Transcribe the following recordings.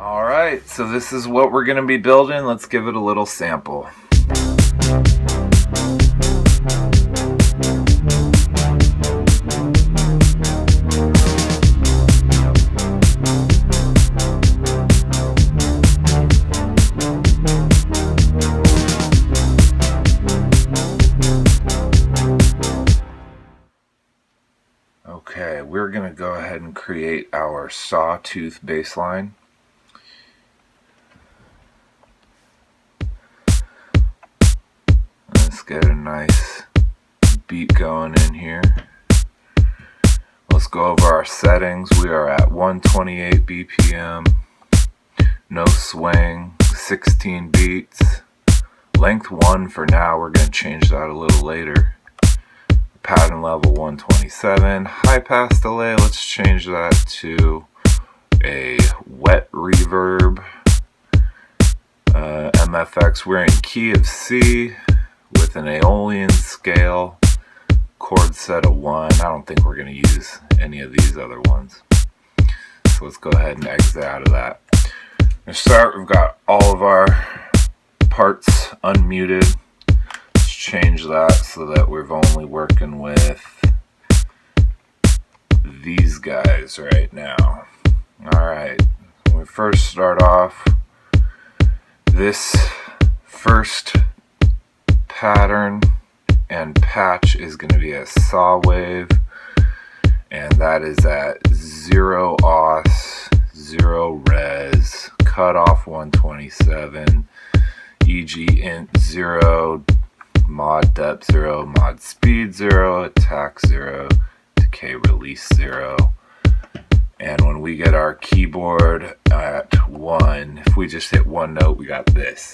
Alright, so this is what we're going to be building. Let's give it a little sample. Okay, we're going to go ahead and create our Sawtooth bass line. Let's get a nice beat going in here. Let's go over our settings. We are at 128 BPM, no swing, 16 beats, length 1 for now. We're going to change that a little later. Pattern level 127, high pass delay, let's change that to a wet reverb. MFX, we're in key of C with an Aeolian scale, chord set of 1. I don't think we're going to use any of these other ones. So let's go ahead and exit out of that. To start, we've got all of our parts unmuted. Change that so that we're only working with these guys right now. Alright, when we first start off, this first pattern and patch is going to be a saw wave, and that is at 0 oss, 0 res, cutoff 127, EG int 0, mod depth 0, mod speed 0, attack 0, decay release 0. And when we get our keyboard at 1, if we just hit one note, we got this.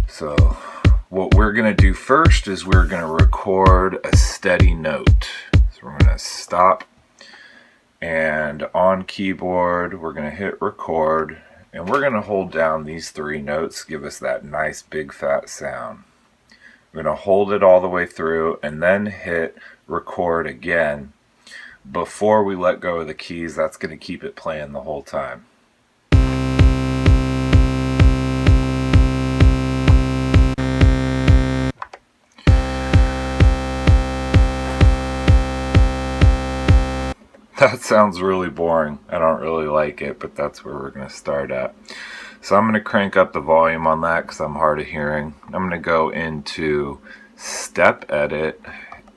So what we're going to do first is we're going to record a steady note. So we're going to stop. And on keyboard, we're going to hit record, and we're going to hold down these 3 notes, give us that nice big fat sound. We're going to hold it all the way through and then hit record again before we let go of the keys. That's going to keep it playing the whole time. That sounds really boring. I don't really like it, but that's where we're going to start at. So I'm going to crank up the volume on that because I'm hard of hearing. I'm going to go into step edit,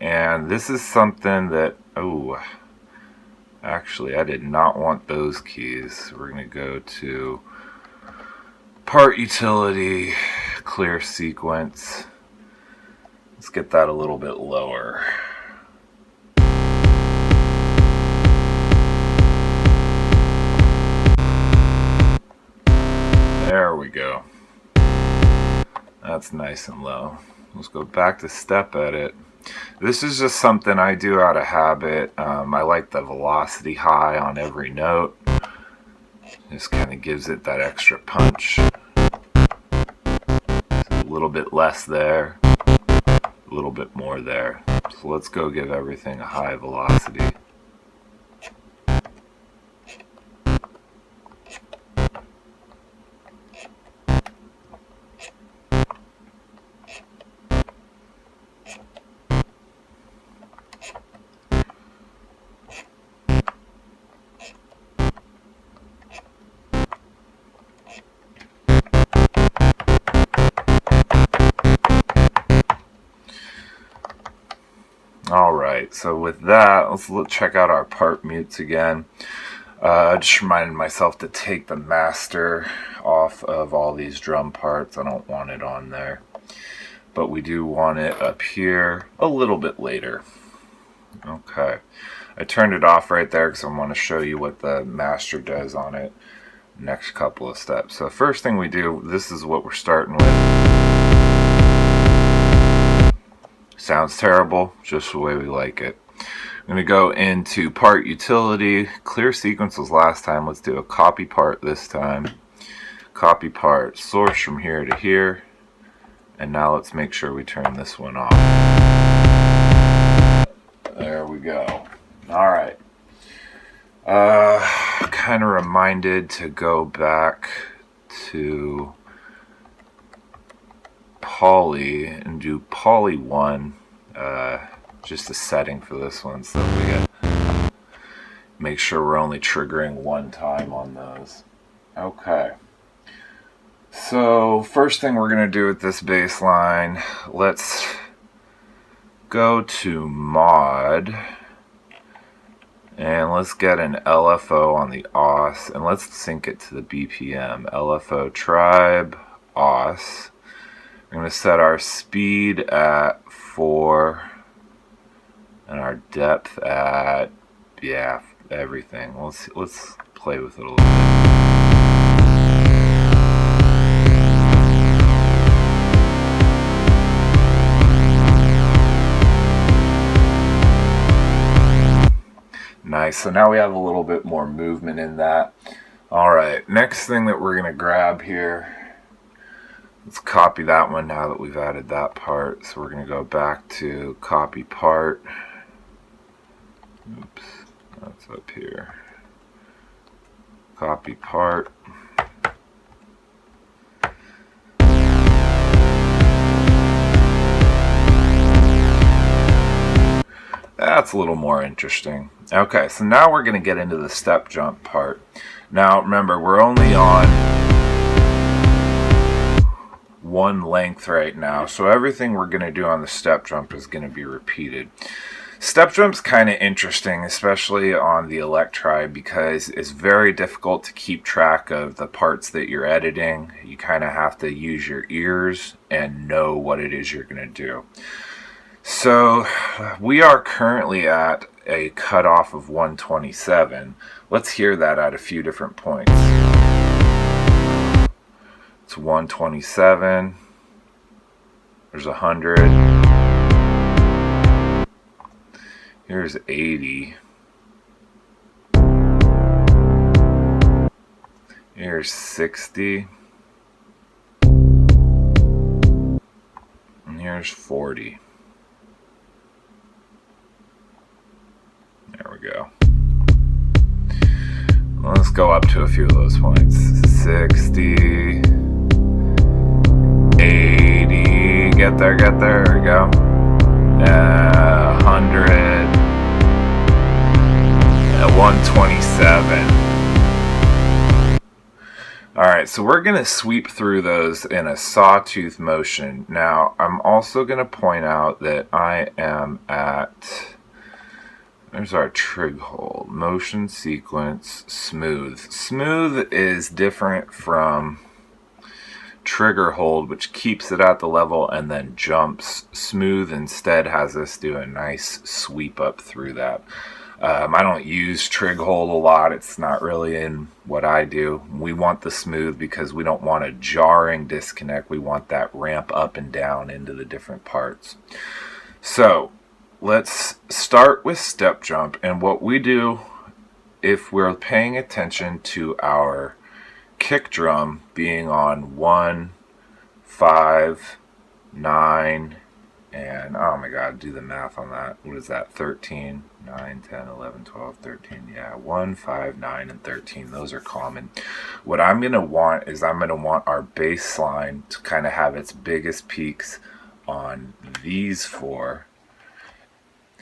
and this is something that, oh, actually I did not want those keys. We're going to go to part utility, clear sequence. Let's get that a little bit lower. There we go. That's nice and low. Let's go back to step edit. This is just something I do out of habit. I like the velocity high on every note. Just kind of gives it that extra punch. A little bit less there, a little bit more there. So let's go give everything a high velocity. Alright, so with that, let's check out our part mutes again. I just reminded myself to take the master off of all these drum parts. I don't want it on there. But we do want it up here a little bit later. Okay, I turned it off right there because I want to show you what the master does on it next couple of steps. So first thing we do, this is what we're starting with. Sounds terrible, just the way we like it. I'm going to go into part utility. Clear sequence was last time. Let's do a copy part this time. Copy part, source from here to here. And now let's make sure we turn this one off. Kind of reminded to go back to poly and do poly 1, just a setting for this one so that we get, make sure we're only triggering one time on those. Okay, so first thing we're going to do with this bass line, let's go to mod and let's get an LFO on the oss and let's sync it to the BPM. LFO tribe oss. We're going to set our speed at 4 and our depth at, yeah, everything. Let's play with it a little bit. Nice, so now we have a little bit more movement in that. Alright, next thing that we're going to grab here, let's copy that one now that we've added that part. So we're going to go back to copy part. Oops, that's up here. Copy part. That's a little more interesting. Okay, so now we're going to get into the step jump part. Now remember, we're only on one length right now, so everything we're going to do on the step jump is going to be repeated. Step jump's kind of interesting, especially on the Electribe, because it's very difficult to keep track of the parts that you're editing. You kind of have to use your ears and know what it is you're going to do. So we are currently at a cutoff of 127. Let's hear that at a few different points. It's 127. There's 100. Here's 80. Here's 60. And here's 40. There we go. Let's go up to a few of those points. 60, 80, get there, there we go. 100, 127. Alright, so we're going to sweep through those in a sawtooth motion. Now, I'm also going to point out that I am at... There's our trig hold, motion sequence, smooth. Smooth is different from trigger hold, which keeps it at the level and then jumps. Smooth instead has us do a nice sweep up through that. I don't use trig hold a lot. It's not really in what I do. We want the smooth because we don't want a jarring disconnect. We want that ramp up and down into the different parts. So let's start with step jump, and what we do if we're paying attention to our kick drum being on 1, 5, 9, and oh my god, do the math on that. What is that? 13, 9, 10, 11, 12, 13. Yeah, 1, 5, 9, and 13. Those are common. What I'm going to want is I'm going to want our bass line to kind of have its biggest peaks on these 4.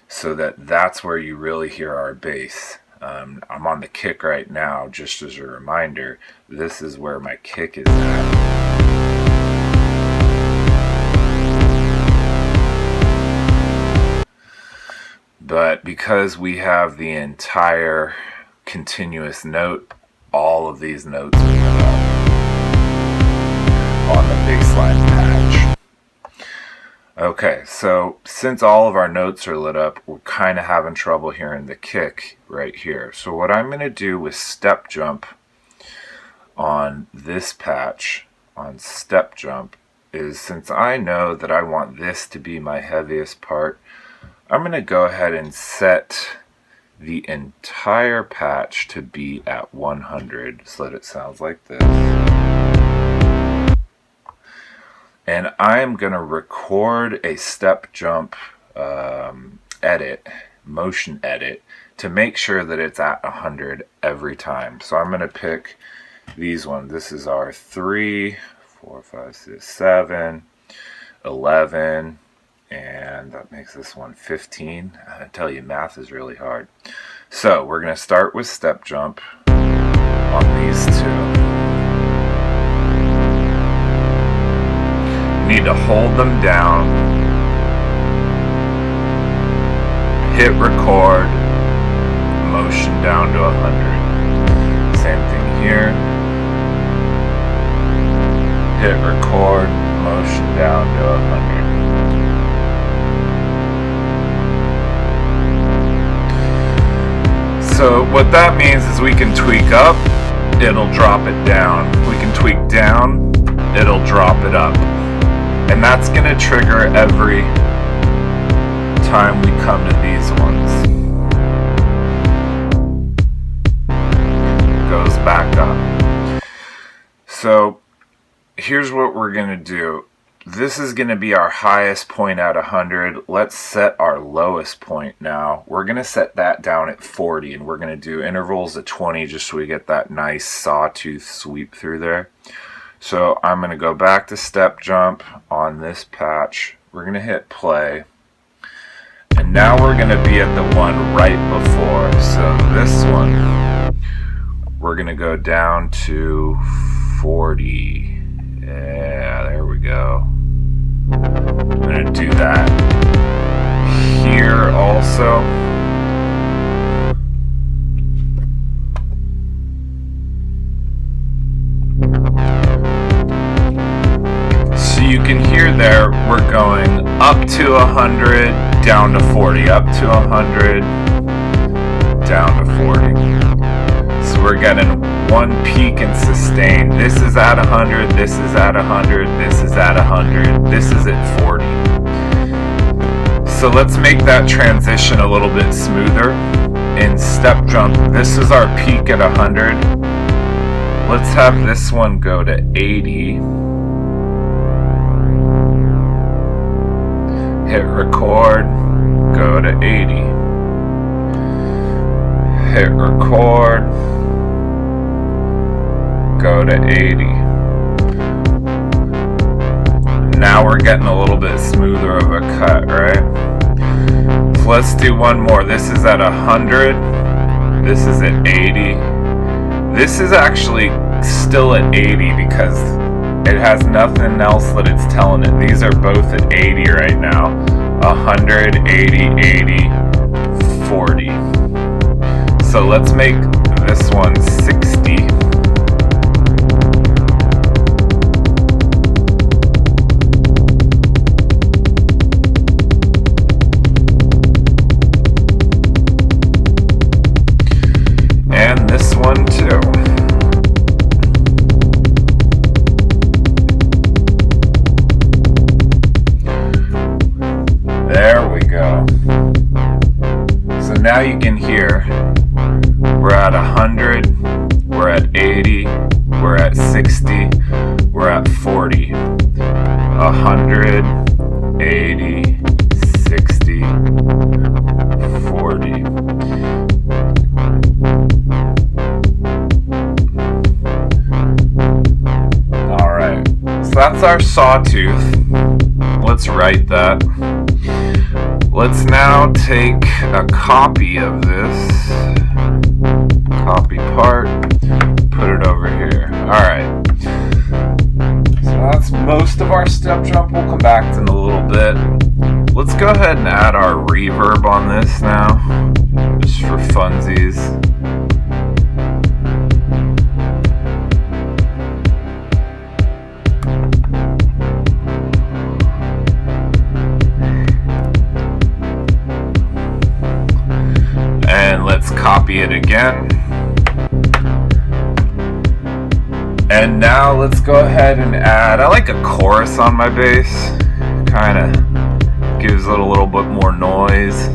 So that's where you really hear our bass. I'm on the kick right now, just as a reminder. This is where my kick is at. But because we have the entire continuous note, all of these notes are lit up on the bassline patch. Okay, so since all of our notes are lit up, we're kind of having trouble hearing the kick right here. So what I'm going to do with step jump on this patch, on step jump, is since I know that I want this to be my heaviest part, I'm going to go ahead and set the entire patch to be at 100 so that it sounds like this. And I'm going to record a step jump edit motion edit to make sure that it's at 100 every time. So I'm going to pick these ones. This is our 3, 4, 5, 6, 7, 11, and that makes this one 15. I tell you, math is really hard. So we're going to start with step jump on these two. Need to hold them down, hit record, motion down to 100. Same thing here. Hit record, motion down to 100. So what that means is we can tweak up, it'll drop it down. We can tweak down, it'll drop it up. And that's going to trigger every time we come to these ones. Goes back up. So here's what we're going to do. This is going to be our highest point at 100. Let's set our lowest point now. We're going to set that down at 40, and we're going to do intervals at 20 just so we get that nice sawtooth sweep through there. So I'm going to go back to step jump on this patch. We're going to hit play. And now we're going to be at the one right before. So this one, we're going to go down to 40. Yeah, there we go. I'm going to do that here also. You can hear there we're going up to 100, down to 40, up to 100, down to 40. So we're getting one peak and sustain. This is at 100, this is at 100, this is at 100, this is at 40. So let's make that transition a little bit smoother. In step jump, this is our peak at 100. Let's have this one go to 80. Hit record, go to 80. Hit record, go to 80. Now we're getting a little bit smoother of a cut, right? So let's do one more. This is at 100. This is at 80. This is actually still at 80 because it has nothing else that it's telling it. These are both at 80 right now. 100, 80, 80, 40. So let's make this one 60. And this one too. There we go. So now you can hear we're at 100, we're at 80, we're at 60, we're at 40. 100, 80, 60, 40. Alright, so that's our sawtooth. Let's write that. Let's now take a copy of this, copy part, put it over here. Alright, so that's most of our step jump. We'll come back to it in a little bit. Let's go ahead and add our reverb on this now, just for funsies. Let's copy it again. And now let's go ahead and add, I like a chorus on my bass. Kind of gives it a little bit more noise.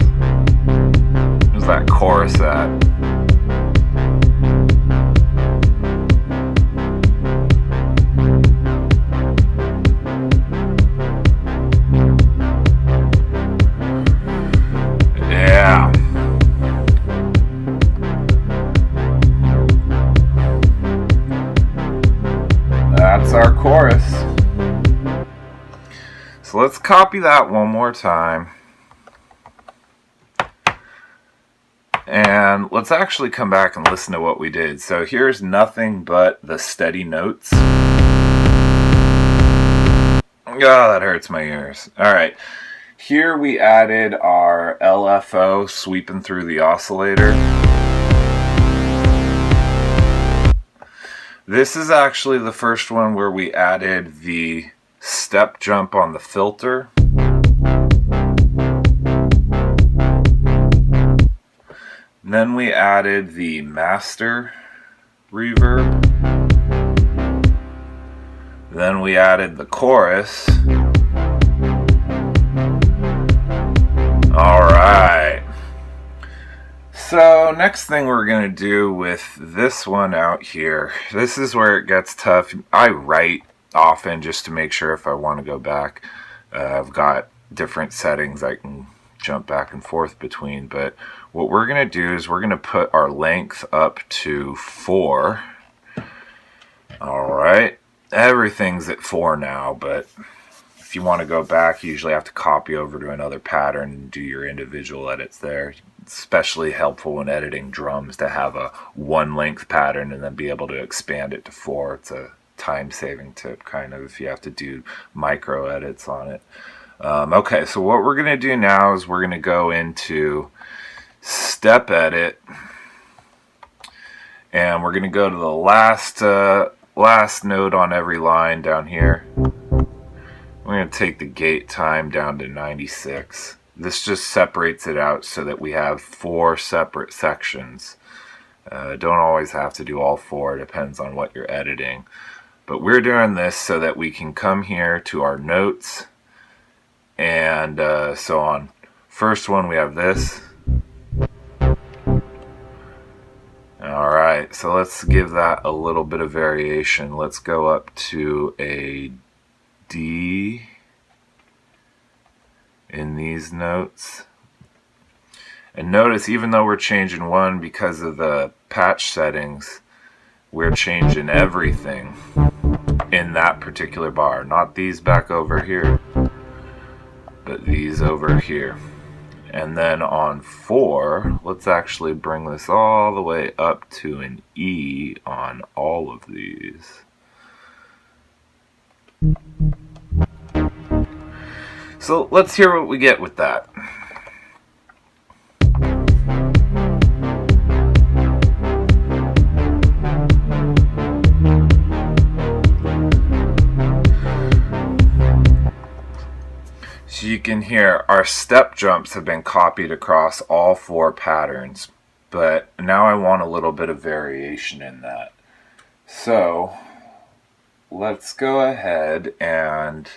Where's that chorus at? Yeah. let's copy that one more time. And let's actually come back and listen to what we did. So here's nothing but the steady notes. Oh, that hurts my ears. Alright, here we added our LFO sweeping through the oscillator. This is actually the first one where we added the step jump on the filter. Then we added the master reverb. Then we added the chorus. Alright. So next thing we're going to do with this one out here, this is where it gets tough. I write often just to make sure if I want to go back. I've got different settings I can jump back and forth between, but what we're going to do is we're going to put our length up to 4. Alright, everything's at 4 now, but if you want to go back, you usually have to copy over to another pattern and do your individual edits there. It's especially helpful when editing drums to have a 1 length pattern and then be able to expand it to 4. It's a time-saving tip, kind of, if you have to do micro edits on it. Okay, so what we're going to do now is we're going to go into step edit, and we're going to go to the last note on every line down here. We're going to take the gate time down to 96. This just separates it out so that we have 4 separate sections. Don't always have to do all 4, it depends on what you're editing. But we're doing this so that we can come here to our notes, and so on. First one we have this. Alright, so let's give that a little bit of variation. Let's go up to a D in these notes. And notice, even though we're changing 1 because of the patch settings, we're changing everything in that particular bar. Not these back over here, but these over here. And then on 4, let's actually bring this all the way up to an E on all of these. So let's hear what we get with that. So you can hear our step jumps have been copied across all 4 patterns, but now I want a little bit of variation in that. So let's go ahead and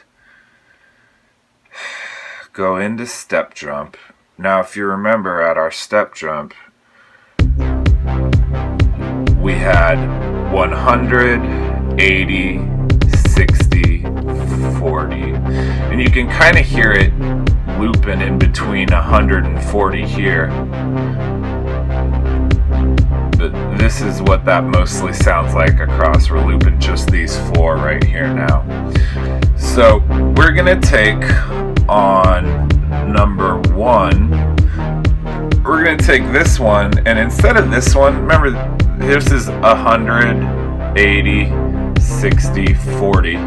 go into step jump. Now if you remember, at our step jump we had 100, 80, 60, 40, and you can kind of hear it looping in between 140 here, but this is what that mostly sounds like across. We're looping just these 4 right here now. So we're gonna take on number 1, we're gonna take this one, and instead of this one, remember this is 100, 80, 60, 40.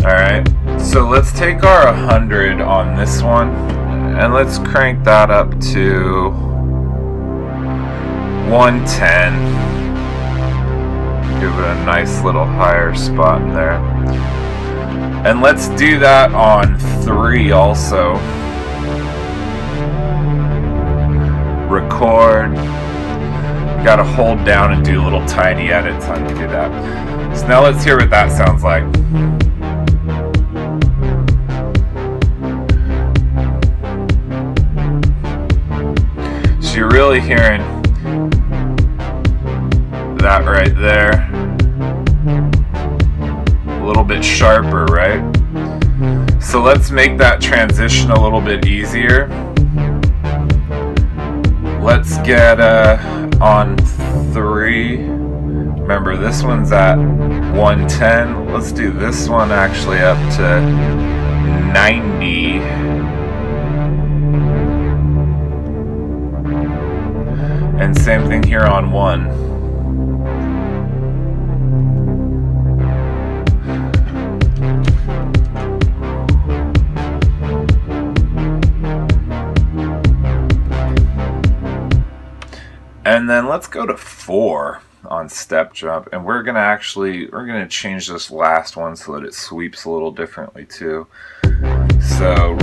Alright, so let's take our 100 on this one and let's crank that up to 110. Give it a nice little higher spot in there. And let's do that on 3 also. Record. You gotta hold down and do little tiny edits on to do that. So now let's hear what that sounds like. So you're really hearing that right there. A little bit sharper, right? So let's make that transition a little bit easier. Let's get on 3. Remember, this one's at 110. Let's do this one actually up to 90. And same thing here on 1. And then let's go to 4 on step jump, and we're gonna change this last one so that it sweeps a little differently too. So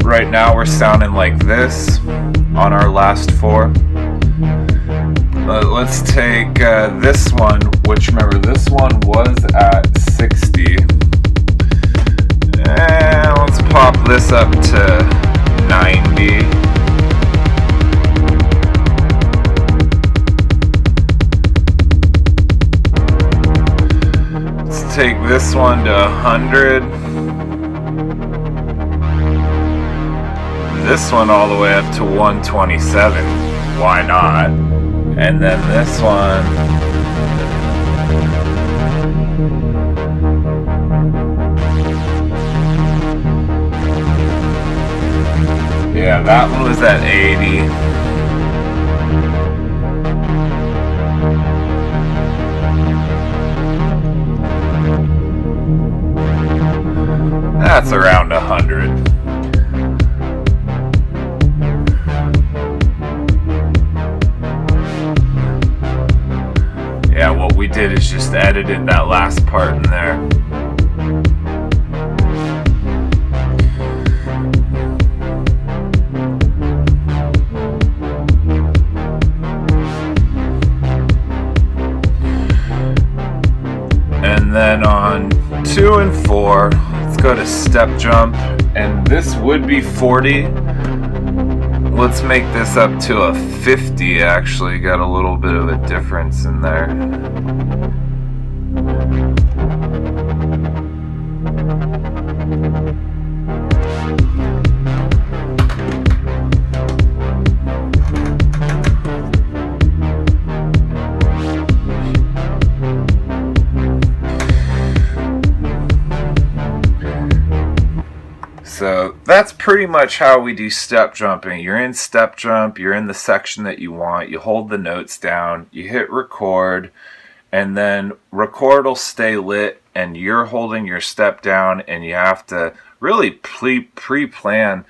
right now we're sounding like this on our last 4. Let's take this one, which remember this one was at 60, and let's pop this up to 90. Take this one to 100, this one all the way up to 127, why not? And then this one, yeah, that one was at 80. That's around 100. Yeah, what we did is just edited that last part in there. And then on 2 and 4, go to step jump, and this would be 40. Let's make this up to a 50. Actually got a little bit of a difference in there. So that's pretty much how we do step jumping. You're in step jump, you're in the section that you want, you hold the notes down, you hit record, and then record will stay lit, and you're holding your step down, and you have to really pre-plan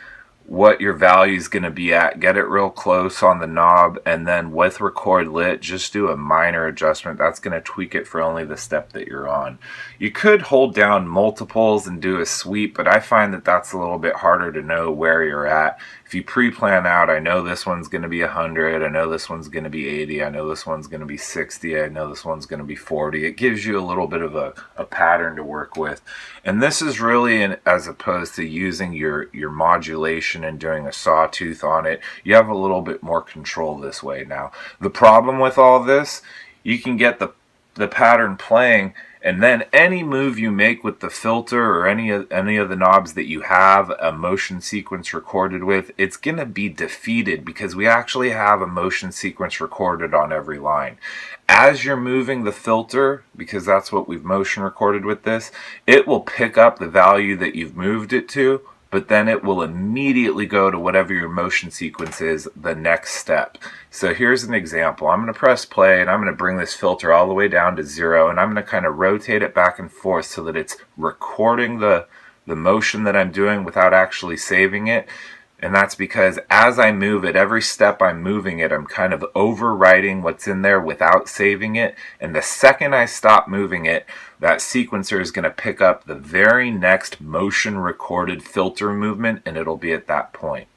what your value is going to be at. Get it real close on the knob, and then with record lit, just do a minor adjustment. That's going to tweak it for only the step that you're on. You could hold down multiples and do a sweep, but I find that that's a little bit harder to know where you're at. If you pre-plan out, I know this one's going to be 100, I know this one's going to be 80, I know this one's going to be 60, I know this one's going to be 40. It gives you a little bit of a pattern to work with. And this is really, as opposed to using your modulation and doing a sawtooth on it, you have a little bit more control this way now. The problem with all this, you can get the pattern playing, and then any move you make with the filter or any of the knobs that you have a motion sequence recorded with, it's going to be defeated because we actually have a motion sequence recorded on every line. As you're moving the filter, because that's what we've motion recorded with this, it will pick up the value that you've moved it to, but then it will immediately go to whatever your motion sequence is, the next step. So here's an example. I'm going to press play, and I'm going to bring this filter all the way down to 0, and I'm going to kind of rotate it back and forth so that it's recording the motion that I'm doing without actually saving it. And that's because as I move it, every step I'm moving it, I'm kind of overwriting what's in there without saving it. And the second I stop moving it, that sequencer is going to pick up the very next motion recorded filter movement, and it'll be at that point.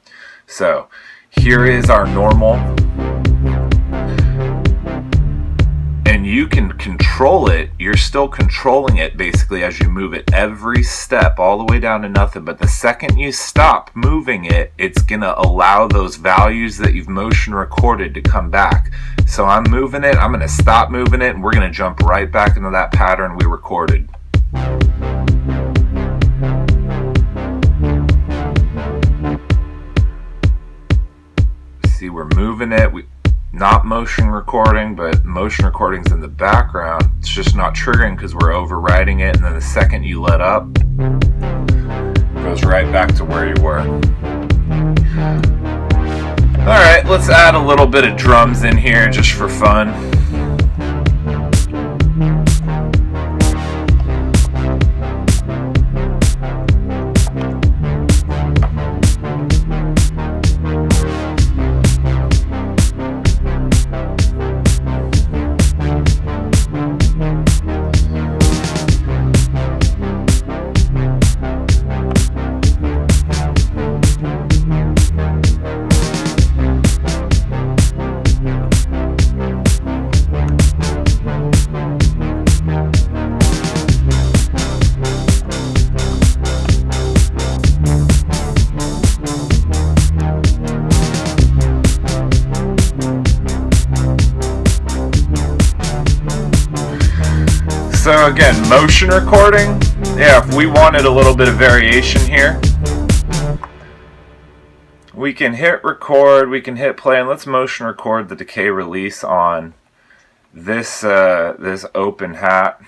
So here is our normal. And you can control it. You're still controlling it basically as you move it every step all the way down to nothing. But the second you stop moving it, it's going to allow those values that you've motion recorded to come back. So I'm moving it, I'm going to stop moving it, and we're going to jump right back into that pattern we recorded. See, we're moving it. Not motion recording, but motion recording's in the background. It's just not triggering because we're overriding it, and then the second you let up, Goes right back to where you were. Alright, let's add a little bit of drums in here just for fun. So again, motion recording, yeah, if we wanted a little bit of variation here, we can hit record, we can hit play, and let's motion record the decay release on this this open hat.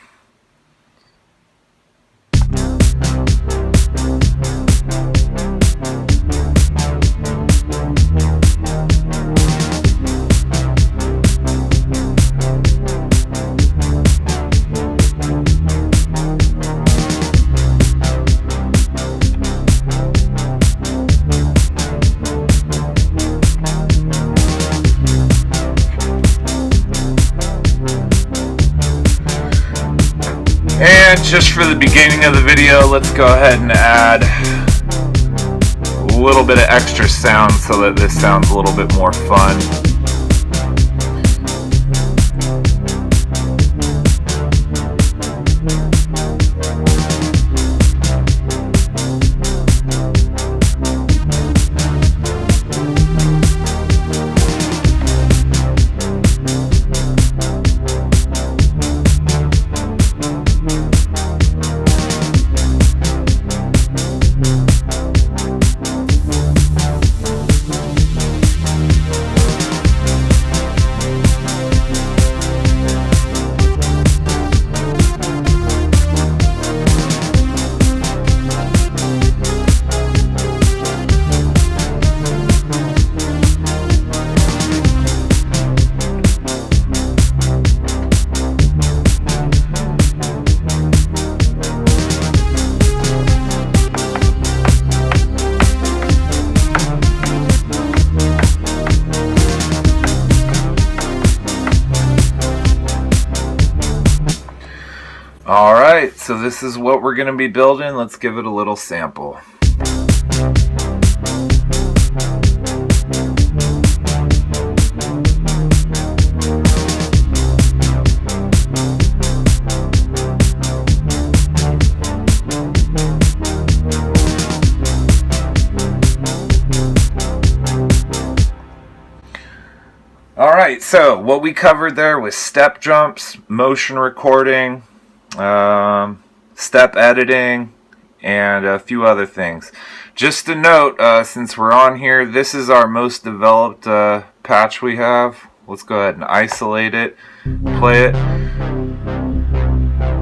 And just for the beginning of the video, let's go ahead and add a little bit of extra sound so that this sounds a little bit more fun. Alright, so this is what we're going to be building. Let's give it a little sample. Alright, so what we covered there was step jumps, motion recording, step editing, and a few other things. Just a note, since we're on here, this is our most developed patch we have. Let's go ahead and isolate it, play it.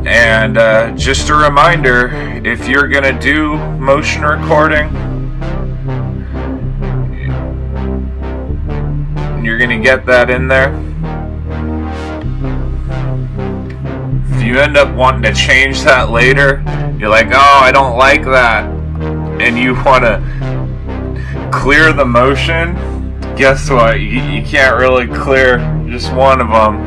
And just a reminder, if you're gonna do motion recording, you're gonna get that in there. If you end up wanting to change that later, you're like, oh, I don't like that, and you want to clear the motion, guess what? You can't really clear just one of them.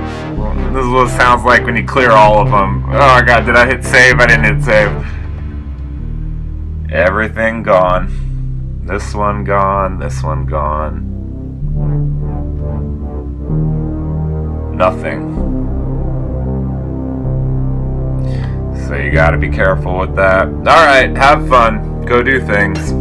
This is what it sounds like when you clear all of them. Oh my god, did I hit save? I didn't hit save. Everything gone. This one gone. This one gone. Nothing. So you gotta be careful with that. Alright, have fun. Go do things.